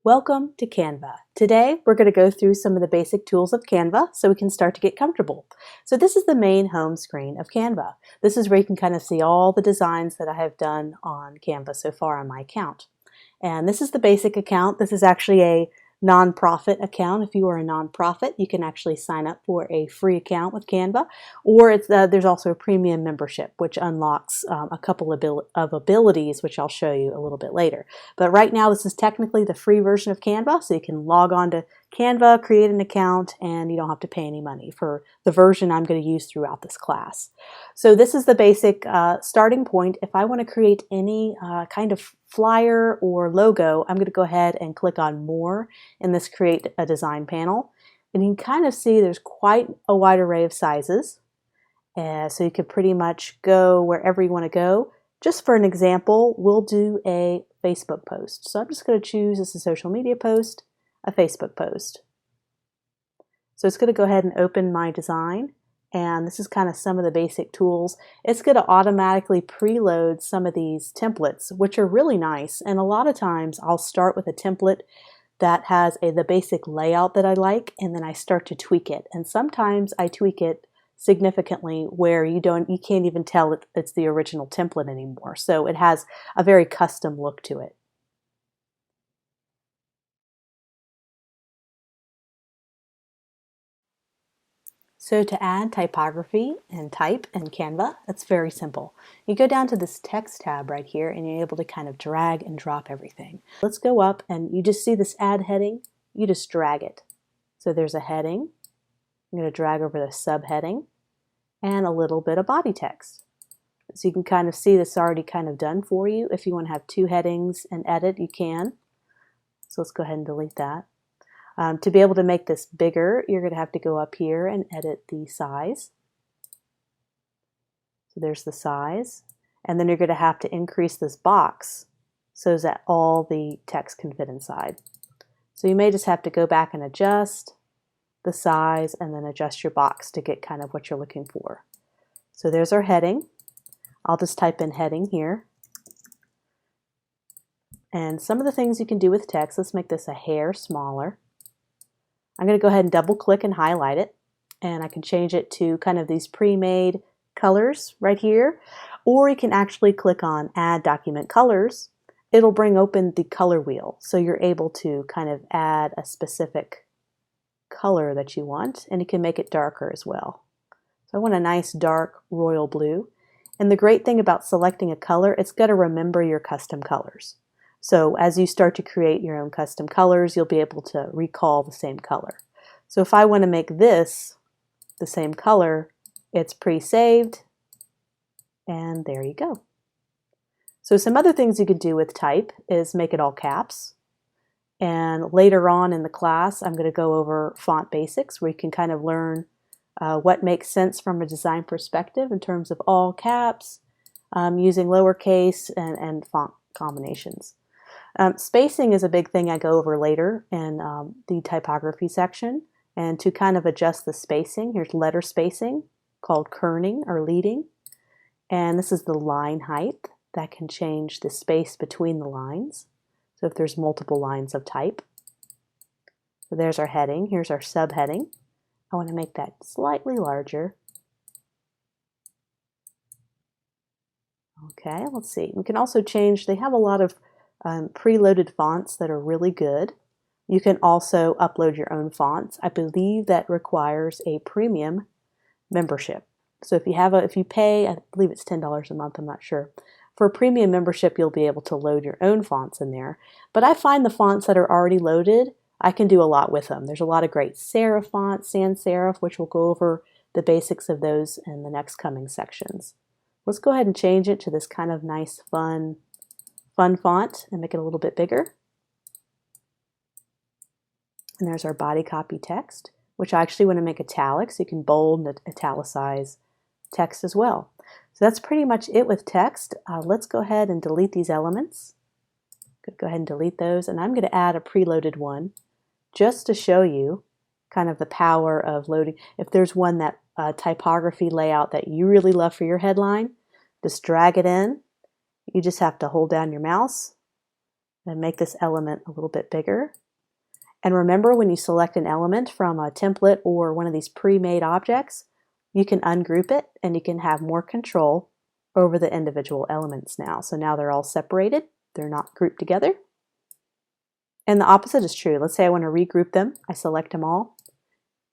Welcome to Canva. Today we're going to go through some of the basic tools of Canva so we can start to get comfortable. So this is the main home screen of Canva. This is where you can kind of see all the designs that I have done on Canva so far on my account. And this is the basic account. This is actually a nonprofit account. If you are a nonprofit, you can actually sign up for a free account with Canva, or there's also a premium membership, which unlocks a couple of abilities, which I'll show you a little bit later. But right now, this is technically the free version of Canva, so you can log on to Canva, create an account, and you don't have to pay any money for the version I'm going to use throughout this class. So this is the basic starting point. If I want to create any kind of flyer or logo, I'm going to go ahead and click on More in this Create a Design panel. And you can kind of see there's quite a wide array of sizes. So you could pretty much go wherever you want to go. Just for an example, we'll do a Facebook post. So I'm just going to choose as a social media post, a Facebook post. So it's going to go ahead and open my design. And this is kind of some of the basic tools. It's going to automatically preload some of these templates, which are really nice. And a lot of times I'll start with a template that has the basic layout that I like, and then I start to tweak it. And sometimes I tweak it significantly where you can't even tell it's the original template anymore. So it has a very custom look to it. So to add typography and type in Canva, it's very simple. You go down to this text tab right here and you're able to kind of drag and drop everything. Let's go up and you just see this add heading, you just drag it. So there's a heading, I'm going to drag over the subheading and a little bit of body text. So you can kind of see this already kind of done for you. If you want to have two headings and edit, you can. So let's go ahead and delete that. To be able to make this bigger, you're going to have to go up here and edit the size. So there's the size. And then you're going to have to increase this box so that all the text can fit inside. So you may just have to go back and adjust the size and then adjust your box to get kind of what you're looking for. So there's our heading. I'll just type in heading here. And some of the things you can do with text, let's make this a hair smaller. I'm going to go ahead and double click and highlight it, and I can change it to kind of these pre-made colors right here, or you can actually click on Add Document Colors. It'll bring open the color wheel, so you're able to kind of add a specific color that you want, and you can make it darker as well. So I want a nice dark royal blue, and the great thing about selecting a color, it's going to remember your custom colors. So as you start to create your own custom colors, you'll be able to recall the same color. So if I want to make this the same color, it's pre-saved, and there you go. So some other things you could do with type is make it all caps. And later on in the class, I'm going to go over font basics where you can kind of learn what makes sense from a design perspective in terms of all caps, using lowercase and font combinations. Spacing is a big thing I go over later in the typography section. And to kind of adjust the spacing, here's letter spacing called kerning or leading. And this is the line height that can change the space between the lines. So if there's multiple lines of type. So there's our heading. Here's our subheading. I want to make that slightly larger. Okay, let's see. We can also change, they have a lot of preloaded fonts that are really good. You can also upload your own fonts. I believe that requires a premium membership. So if you pay, I believe it's $10 a month, I'm not sure. For a premium membership, you'll be able to load your own fonts in there. But I find the fonts that are already loaded, I can do a lot with them. There's a lot of great serif fonts, sans serif, which we'll go over the basics of those in the next coming sections. Let's go ahead and change it to this kind of nice, fun font and make it a little bit bigger. And there's our body copy text, which I actually want to make italic, so you can bold and italicize text as well. So that's pretty much it with text. Let's go ahead and delete these elements. Go ahead and delete those, and I'm going to add a preloaded one just to show you kind of the power of loading. If there's one that typography layout that you really love for your headline, just drag it in. You just have to hold down your mouse and make this element a little bit bigger. And remember, when you select an element from a template or one of these pre-made objects, you can ungroup it and you can have more control over the individual elements now. So now they're all separated, they're not grouped together. And the opposite is true. Let's say I want to regroup them. I select them all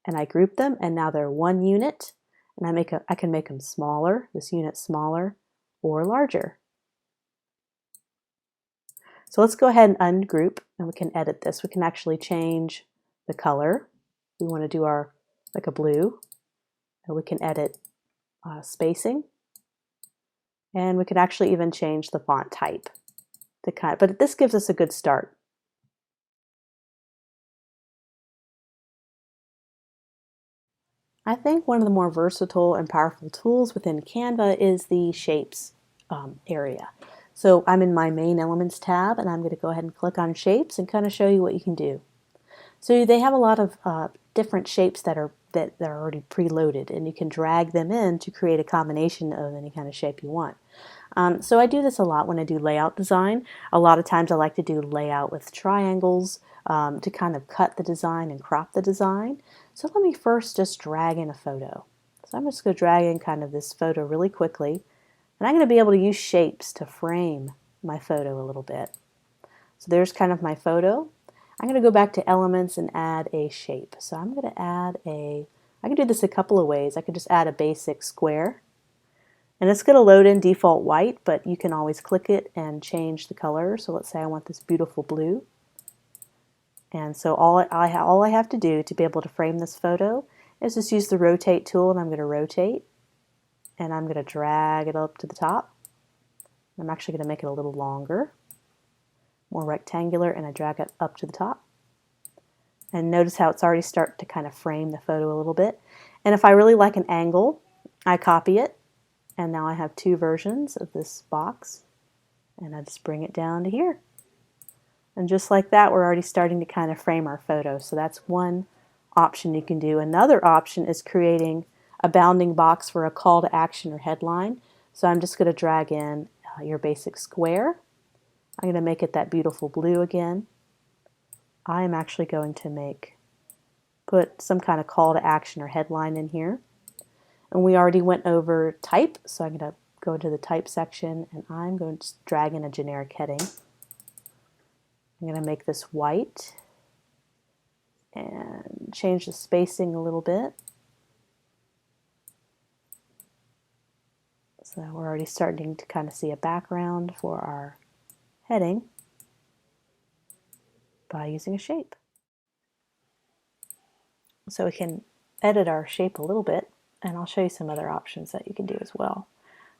and I group them, and now they're one unit, and I can make them smaller, this unit smaller or larger. So let's go ahead and ungroup, and we can edit this. We can actually change the color. We want to do our like a blue, and we can edit spacing, and we can actually even change the font type to but this gives us a good start. I think one of the more versatile and powerful tools within Canva is the shapes area. So I'm in my main elements tab, and I'm going to go ahead and click on shapes and kind of show you what you can do. So they have a lot of different shapes that are already preloaded, and you can drag them in to create a combination of any kind of shape you want. So I do this a lot when I do layout design. A lot of times I like to do layout with triangles to kind of cut the design and crop the design. So let me first just drag in a photo. So I'm just going to drag in kind of this photo really quickly, and I'm going to be able to use shapes to frame my photo a little bit. So there's kind of my photo. I'm going to go back to elements and add a shape. So I'm going to add I can do this a couple of ways. I could just add a basic square, and it's going to load in default white, but you can always click it and change the color. So let's say I want this beautiful blue. And so all I have to do to be able to frame this photo is just use the rotate tool, and I'm going to rotate, and I'm going to drag it up to the top. I'm actually going to make it a little longer, more rectangular, and I drag it up to the top. And notice how it's already starting to kind of frame the photo a little bit. And if I really like an angle, I copy it, and now I have two versions of this box, and I just bring it down to here. And just like that, we're already starting to kind of frame our photo. So that's one option you can do. Another option is creating a bounding box for a call to action or headline. So I'm just going to drag in your basic square. I'm going to make it that beautiful blue again. I am actually going to put some kind of call to action or headline in here. And we already went over type, so I'm going to go into the type section, and I'm going to drag in a generic heading. I'm going to make this white and change the spacing a little bit. So we're already starting to kind of see a background for our heading by using a shape. So we can edit our shape a little bit, and I'll show you some other options that you can do as well.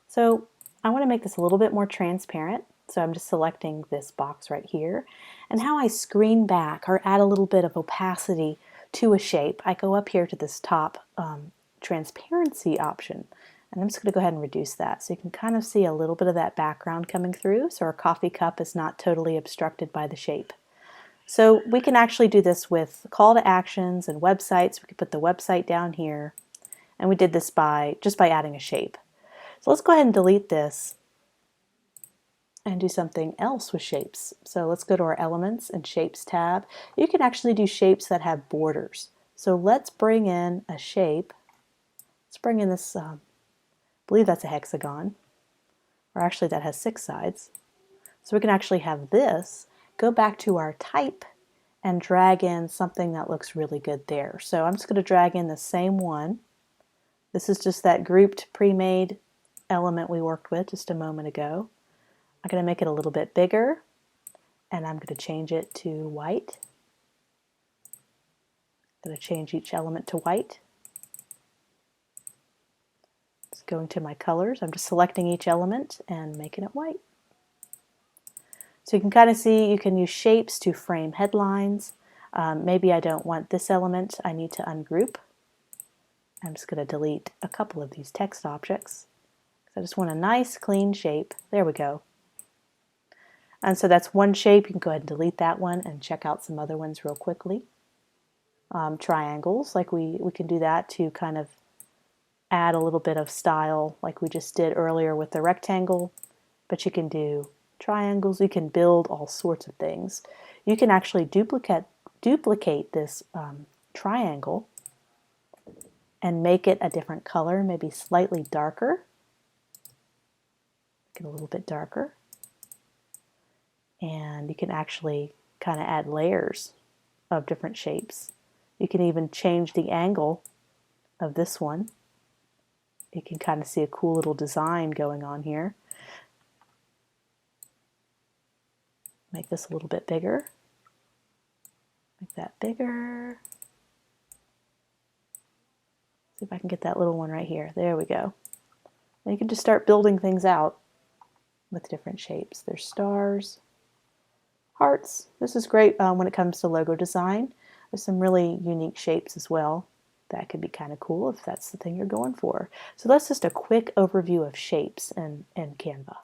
So I want to make this a little bit more transparent. So I'm just selecting this box right here, and how I screen back or add a little bit of opacity to a shape, I go up here to this top transparency option, and I'm just going to go ahead and reduce that so you can kind of see a little bit of that background coming through, so our coffee cup is not totally obstructed by the shape. So we can actually do this with call to actions and websites. We could put the website down here, and we did this just by adding a shape. So let's go ahead and delete this and do something else with shapes. So let's go to our Elements and Shapes tab. You can actually do shapes that have borders. So let's bring in a shape. Let's bring in this, I believe that's a hexagon, or actually that has 6 sides. So we can actually have this, go back to our type, and drag in something that looks really good there. So I'm just going to drag in the same one. This is just that grouped pre-made element we worked with just a moment ago. I'm going to make it a little bit bigger, and I'm going to change it to white. I'm going to change each element to white. Just going to my colors, I'm just selecting each element and making it white. So you can kind of see you can use shapes to frame headlines. Maybe I don't want this element, I need to ungroup. I'm just going to delete a couple of these text objects. I just want a nice clean shape. There we go. And so that's one shape. You can go ahead and delete that one and check out some other ones real quickly. Triangles, like we can do that to kind of add a little bit of style like we just did earlier with the rectangle, but you can do triangles. You can build all sorts of things. You can actually duplicate this triangle and make it a different color, maybe slightly darker. Make it a little bit darker. And you can actually kind of add layers of different shapes. You can even change the angle of this one. You can kind of see a cool little design going on here. Make this a little bit bigger. Make that bigger. See if I can get that little one right here. There we go. Now you can just start building things out with different shapes. There's stars, hearts. This is great when it comes to logo design. There's some really unique shapes as well. That could be kind of cool if that's the thing you're going for. So that's just a quick overview of shapes in Canva.